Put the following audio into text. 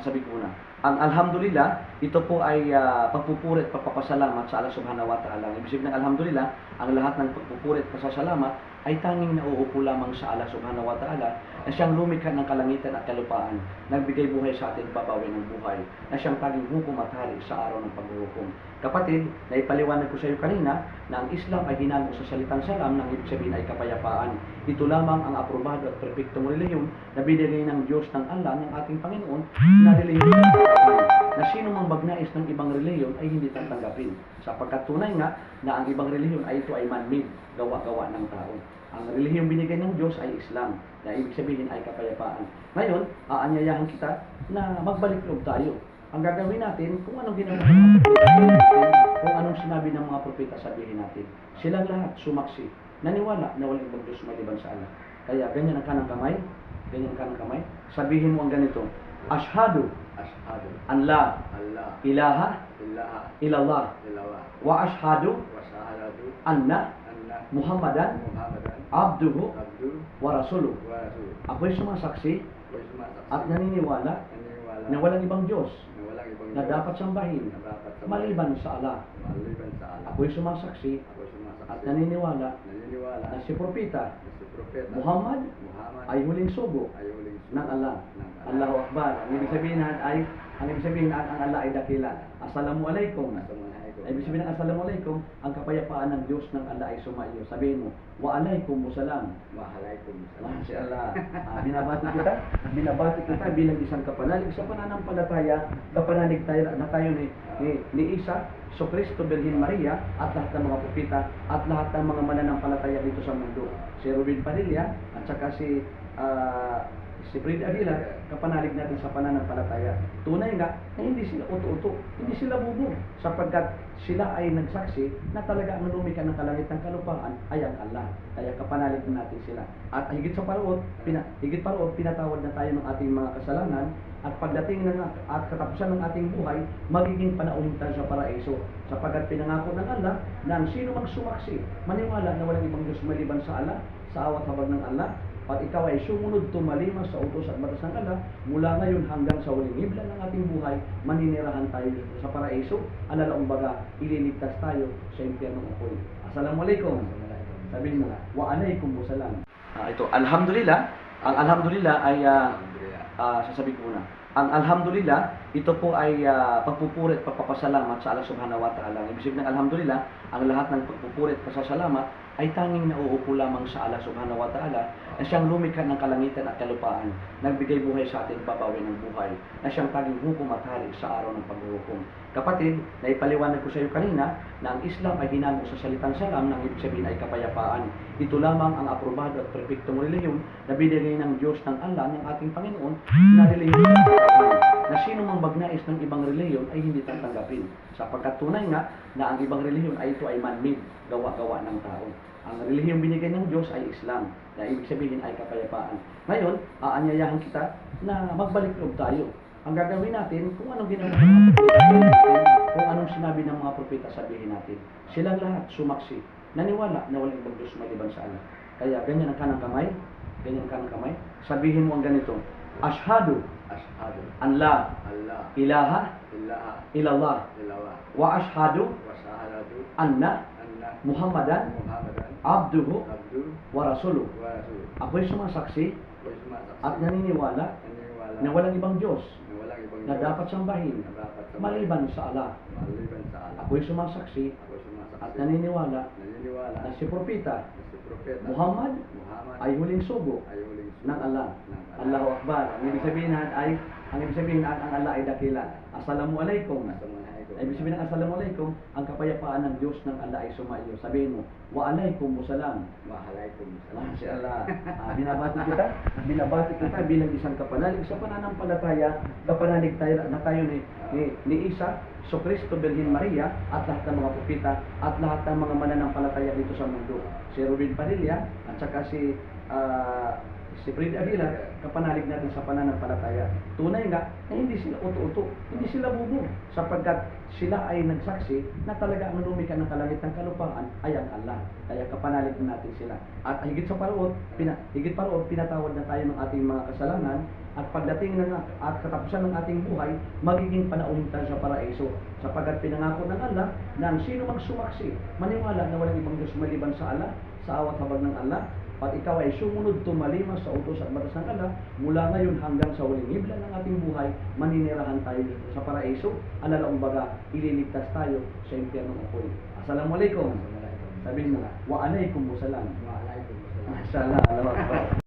sasabihin ko na. Ang alhamdulillah, ito po ay pagpupuri at pagpapasalamat sa Allah Subhanahu wa Ta'ala. Ibig sabihin ng alhamdulillah, ang lahat ng pagpupuri at pasasalamat ay tanging nauupo lamang sa Allah Subhanahu wa Ta'ala na siyang lumikha ng kalangitan at kalupaan, nagbigay buhay sa atin, babawi ng buhay, na siyang tanging hukom at hari sa araw ng paghuhukom. Kapatid, naipaliwanag ko sa iyo kanina na ang Islam ay hinango sa salitang salam, nang ibig sabihin ay kapayapaan. Ito lamang ang aprobado at perpektong relihiyon na binigay ng Diyos ng Allah, ng ating Panginoon, na relihiyon na sino mang magnais ng ibang relihiyon ay hindi tatanggapin. Sapagkat tunay nga na ang ibang relihiyon ay ito ay man-made, gawa-gawa ng tao. Ang relihiyong binigay ng Diyos ay Islam, na ibig sabihin ay kapayapaan. Ngayon, aanyayahan kita na magbalik loob tayo. Ang gagawin natin, kung anong ginawa ng mga propeta, kung anong sinabi ng mga propeta, sabihin natin. Silang lahat sumaksi, naniwala na walang ibang Diyos maliban sa Allah. Kaya ganyan ang kanang kamay, ganyan ang kanang kamay. Sabihin mo ang ganito, Ashhadu an la ilaha illallah wa ashhadu anna Muhammadan abduhu wa rasuluh. Ako'y sumasaksi at naniniwala na walang ibang Diyos na dapat sambahin maliban sa Allah. Ako'y sumasaksi at naniniwala na si Propeta Muhammad ay huling sugo ng Allah. Allahu Akbar. Ang ibig sabihin ay ang Allah ay dakila. Assalamualaikum. Ibig sabihin ng Assalamualaikum, ang kapayapaan ng Diyos ng Allah ay sumaiyo. Sabihin mo, wa alaikumussalam. Si Allah. Binabati kita bilang isang kapanalig sa pananampalataya, kapanalig tayo na tayo ni Isa, So Cristo, Birhen Maria, at lahat ng mga propeta, at lahat ng mga mananampalataya dito sa mundo. Si Robin Padilla, at saka si Fred Avila, kapanalig natin sa pananampalataya. Tunay nga na hindi sila uto-uto, hindi sila bubo, sapagkat sila ay nagsaksi na talaga ang lumikha ng kalangit ng kalupaan ay ang Allah. Kaya kapanalig natin sila. At higit paroon, pinatawad na tayo ng ating mga kasalanan, at pagdating at katapusan ng ating buhay, magiging panauhin tayo sa paraiso. Sapagkat pinangako ng Allah na ang sino mang sumaksi, maniwala na walang ibang Diyos maliban sa Allah, sa awat habag ng Allah, at ikaw ay sumunod tumalima sa utos at batas ng Allah, mula ngayon hanggang sa huling hibla ng ating buhay, maninirahan tayo sa paraiso, alalaong baga, ililigtas tayo sa impyernong apoy. Assalamualaikum. Sabihin mo nga, wa alaikumussalam. Ito, alhamdulillah. Ang alhamdulillah ay sasabihin ko na. Ang alhamdulillah, ito po ay pagpupuri at pagpapasalamat sa Allah Subhanahu wa Ta'ala. Ibig sabihin ng alhamdulillah, ang lahat ng pagpupuri at pasasalamat ay tanging nauupo lamang sa Allah Subhanahu wa Ta'ala, na siyang lumikha ng kalangitan at kalupaan, nagbigay buhay sa atin, babawi ng buhay, na siyang tanging hukom at hari sa araw ng paghuhukom. Kapatid, naipaliwanag ko sa iyo kanina na ang Islam ay hinango sa salitang salam, nang ibig sabihin ay kapayapaan. Ito lamang ang aprobado at perpektong relihiyon na binigay ng Diyos ng Allah, ng ating Panginoon, na relihiyon na sino mang magnais ng ibang relihiyon ay hindi tatanggapin. Sapagkat tunay nga na ang ibang relihiyon ay ito ay man-made, gawa-gawa ng tao. Ang relihiyong binigay ng Diyos ay Islam, na ibig sabihin ay kapayapaan. Ngayon, aanyayahan kita na magbalik loob tayo. Ang gagawin natin, kung anong ginawa ng mga propeta, kung anong sinabi ng mga propeta, sabihin natin. Silang lahat sumaksi, naniwala na walang ibang Diyos maliban sa Allah. Kaya ganyan ang kanang kamay, ganyan ang kanang kamay. Sabihin mo ang ganito, Ashhadu an la ilaha illallah wa ashhadu anna Muhammadan abduhu wa rasuluh. Ako'y sumasaksi at naniniwala na walang ibang Diyos na dapat sambahin maliban sa Allah. Ako'y sumasaksi at naniniwala na si Propeta Muhammad ay huling sugo ng Allah. Allahu Akbar. Ang ibig sabihin ay ang Allah ay dakila. Assalamualaikum. Ibig sabihin ng Assalamualaikum, ang kapayapaan ng Diyos ng Allah ay sumaiyo. Sabihin mo, wa alaikumussalam. Si Allah. Binabati kita bilang isang kapanalig sa pananampalataya, kapanalig tayo na tayo ni Isa, So Cristo, Birhen Maria, at lahat ng mga propeta, at lahat ng mga mananampalataya dito sa mundo. Si Robin Padilla, at saka si Si Fred Aguila, kapanalig natin sa pananampalataya. Tunay nga na hindi sila uto-uto, hindi sila bubo, sapagkat sila ay nagsaksi na talaga ang lumikha ng kalangit ng kalupaan ay ang Allah. Kaya kapanalig natin sila. At higit pa roon, pinatawad na tayo ng ating mga kasalanan at pagdating at katapusan ng ating buhay, magiging panauhin tayo sa paraiso. Sapagkat pinangako ng Allah na ang sino mang sumaksi, maniwala na walang ibang Diyos maliban sa Allah, sa awat habag ng Allah, at ikaw ay sumunod tumalima sa utos at batas ng Allah, mula ngayon hanggang sa huling hibla ng ating buhay, maninirahan tayo sa paraiso, alalaong baga, ililigtas tayo sa impyernong apoy. Assalamualaikum. Sabihin mo nga, wa alaikum wassalam. Waalaikumsalam. Mashallah, Allah Akbar.